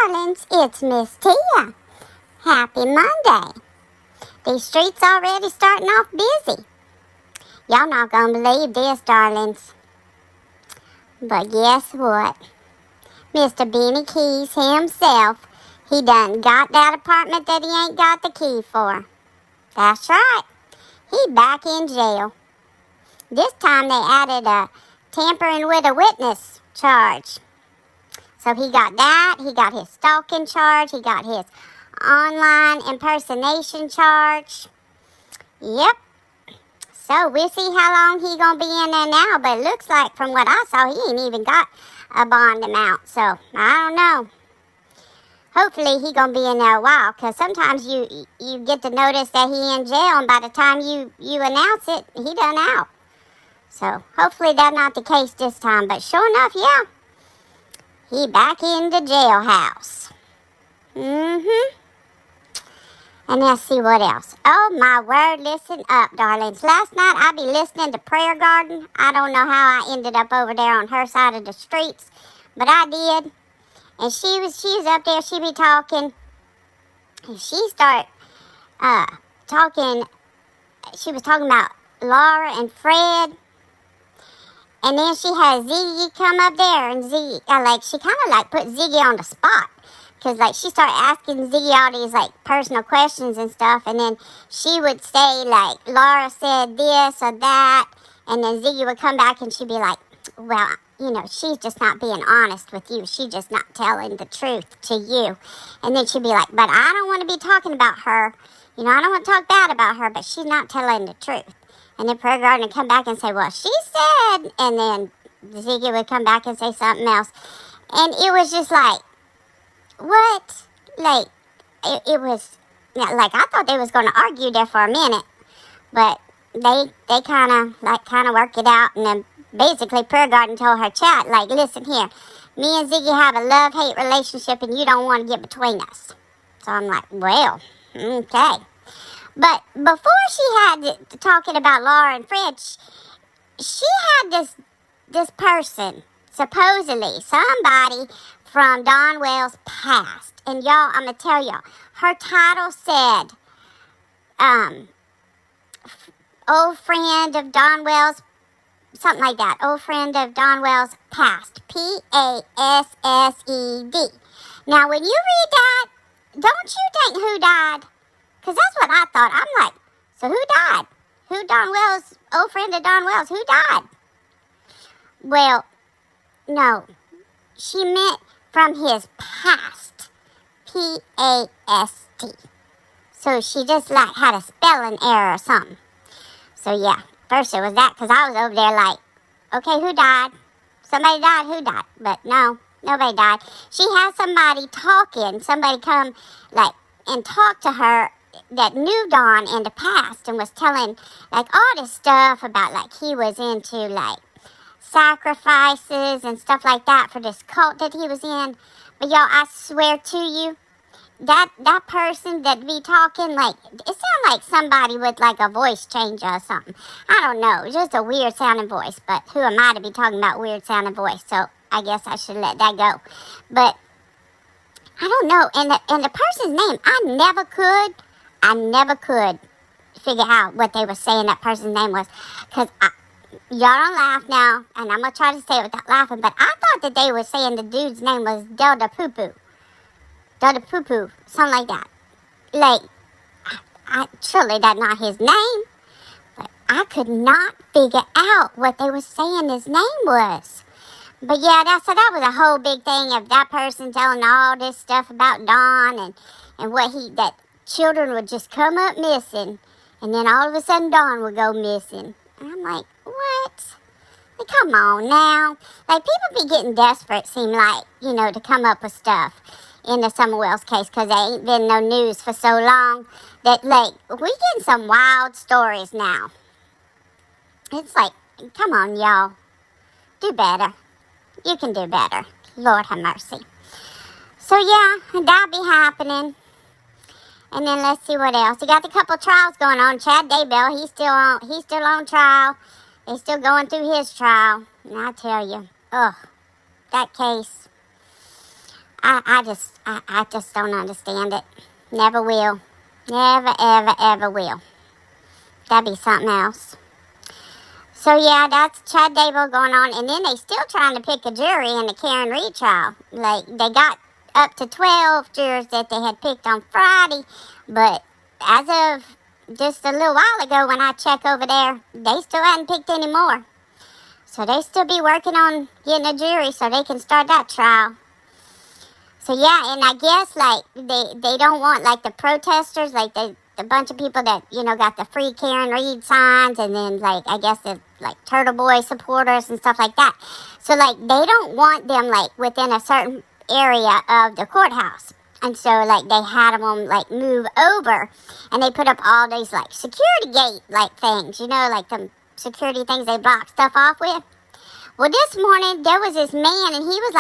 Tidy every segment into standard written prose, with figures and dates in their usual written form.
darlings, it's Miss Tia. Happy Monday. These streets already starting off busy. Y'all not gonna believe this, darlings. But guess what? Mr. Benny Keys himself, he done got that apartment that he ain't got the key for. That's right. He back in jail. This time they added a tampering with a witness charge. So he got that, he got his stalking charge, he got his online impersonation charge. Yep. So we'll see how long he gonna be in there now, but it looks like from what I saw, he ain't even got a bond amount. So I don't know. Hopefully he gonna be in there a while, because sometimes you get to notice that he in jail, and by the time you announce it, he done out. So hopefully that's not the case this time, but sure enough, yeah. He back in the jailhouse. And let's see what else. Oh, my word, listen up, darlings. Last night, I be listening to Prayer Garden. I don't know how I ended up over there on her side of the streets, but I did. And she was up there, she be talking. And she start talking, she was talking about Laura and Fred. And then she had Ziggy come up there, and Ziggy, she kind of put Ziggy on the spot. Because, she started asking Ziggy all these, personal questions and stuff. And then she would say, Laura said this or that. And then Ziggy would come back and she'd be like, well, she's just not being honest with you. She's just not telling the truth to you. And then she'd be like, but I don't want to be talking about her. I don't want to talk bad about her, but she's not telling the truth. And then Prayer Garden would come back and say, well, she said. And then Ziggy would come back and say something else. And it was just like, what? It was, I thought they was going to argue there for a minute. But they kind of worked it out. And then basically Prayer Garden told her chat, listen here. Me and Ziggy have a love-hate relationship and you don't want to get between us. So I'm like, well, okay. But before she had talking about Laura and Fred, she had this person, supposedly somebody from Dawn Wells' past. And y'all, I'm going to tell y'all, her title said, old friend of Dawn Wells, something like that, old friend of Dawn Wells' past, P-A-S-S-E-D. Now, when you read that, don't you think who died? Because that's what I thought. I'm like, so who died? Who Dawn Wells, old friend of Dawn Wells, who died? Well, no. She meant from his past. P-A-S-T. So she just had a spelling error or something. So yeah, first it was that, because I was over there okay, who died? Somebody died, who died? But no, nobody died. She had somebody talking, somebody come and talk to her that knew Dawn in the past and was telling all this stuff about he was into sacrifices and stuff like that for this cult that he was in. But y'all, I swear to you, that person that be talking, it sounded like somebody with a voice changer or something. I don't know, just a weird sounding voice. But who am I to be talking about weird sounding voice? So I guess I should let that go. But I don't know, and the person's name, I never could figure out what they were saying that person's name was. Because y'all don't laugh now, and I'm going to try to say it without laughing, but I thought that they were saying the dude's name was Delta Poo-Poo. Delta Poo-Poo, something like that. Surely that's not his name. But I could not figure out what they were saying his name was. But yeah, so that was a whole big thing of that person telling all this stuff about Dawn and that children would just come up missing. And then all of a sudden Dawn would go missing. And I'm like, what? Come on now. People be getting desperate, seem to come up with stuff in the Summer Wells case, because there ain't been no news for so long that, we getting some wild stories now. It's come on, y'all. Do better. You can do better. Lord have mercy. So, yeah, that'll be happening. And then let's see what else. You got a couple trials going on. Chad Daybell, he's still on trial. They're still going through his trial. And I tell you, that case. I just don't understand it. Never will. Never, ever, ever will. That'd be something else. So yeah, that's Chad Daybell going on, and then they still trying to pick a jury in the Karen Reed trial. Like, they got up to 12 jurors that they had picked on Friday, but as of just a little while ago when I checked over there, they still hadn't picked any more. So they still be working on getting a jury so they can start that trial. So yeah, and I guess like they don't want like the protesters, like the bunch of people that, you know, got the free Karen Reed signs, and then like I guess the like Turtle Boy supporters and stuff like that. So like they don't want them like within a certain area of the courthouse. And so like they had them like move over, and they put up all these like security gate like things, you know, like the security things they block stuff off with. Well, this morning there was this man, and he was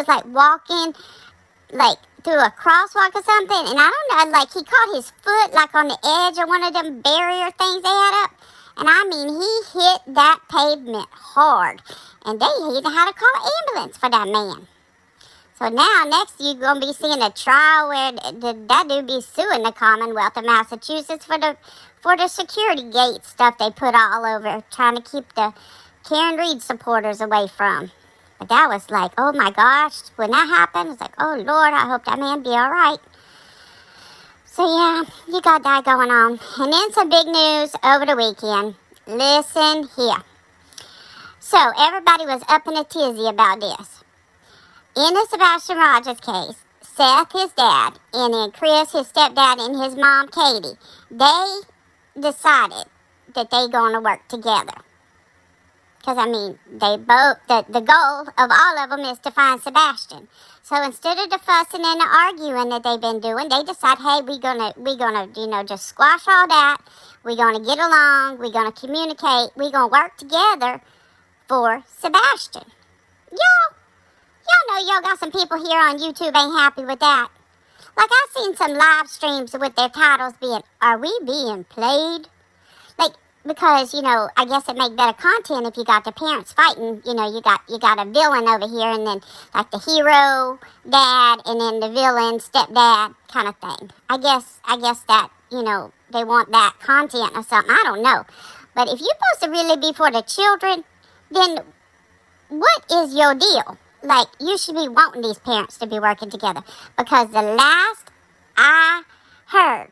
like walking like through a crosswalk or something, and I don't know, like he caught his foot like on the edge of one of them barrier things they had up, and I mean he hit that pavement hard, and they even had to call an ambulance for that man. So now next you're gonna be seeing a trial where that dude be suing the Commonwealth of Massachusetts for the security gate stuff they put all over, trying to keep the Karen Reed supporters away from. But that was like, oh my gosh, when that happened, it's like, oh Lord, I hope that man be all right. So yeah, you got that going on. And then some big news over the weekend. Listen here. So everybody was up in a tizzy about this. In the Sebastian Rogers case, Seth, his dad, and then Chris, his stepdad, and his mom, Katie, they decided that they going to work together. Because, I mean, they both, the goal of all of them is to find Sebastian. So instead of the fussing and the arguing that they've been doing, they decide, hey, we're gonna, you know, just squash all that. We're gonna get along. We're gonna communicate. We're gonna work together for Sebastian. Y'all know y'all got some people here on YouTube ain't happy with that. Like, I've seen some live streams with their titles being, are we being played? Like, because, you know, I guess it make better content if you got the parents fighting. You know, you got a villain over here, and then like the hero dad, and then the villain stepdad kind of thing. I guess that, you know, they want that content or something. I don't know. But if you're supposed to really be for the children, then what is your deal? Like, you should be wanting these parents to be working together. Because the last I heard,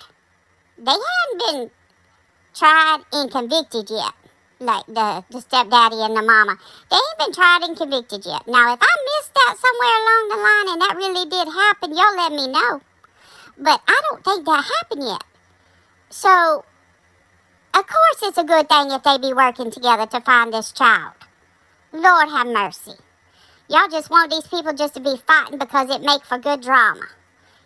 they hadn't been tried and convicted yet. Like the stepdaddy and the mama. They ain't been tried and convicted yet. Now, if I missed that somewhere along the line and that really did happen, y'all let me know. But I don't think that happened yet. So, of course it's a good thing if they be working together to find this child. Lord have mercy. Y'all just want these people just to be fighting because it make for good drama.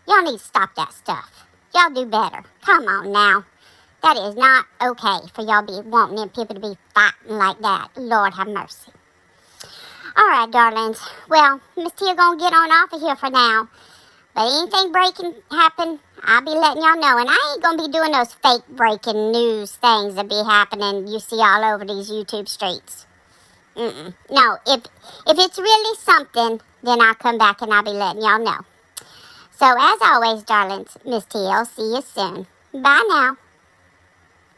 Y'all need to stop that stuff. Y'all do better. Come on now. That is not okay for y'all be wanting them people to be fighting like that. Lord have mercy. All right, darlings. Well, Miss Tia gonna get on off of here for now. But anything breaking happen, I'll be letting y'all know. And I ain't gonna be doing those fake breaking news things that be happening you see all over these YouTube streets. No, if it's really something, then I'll come back and I'll be letting y'all know. So as always, darlings, Miss T, I'll see you soon. Bye now.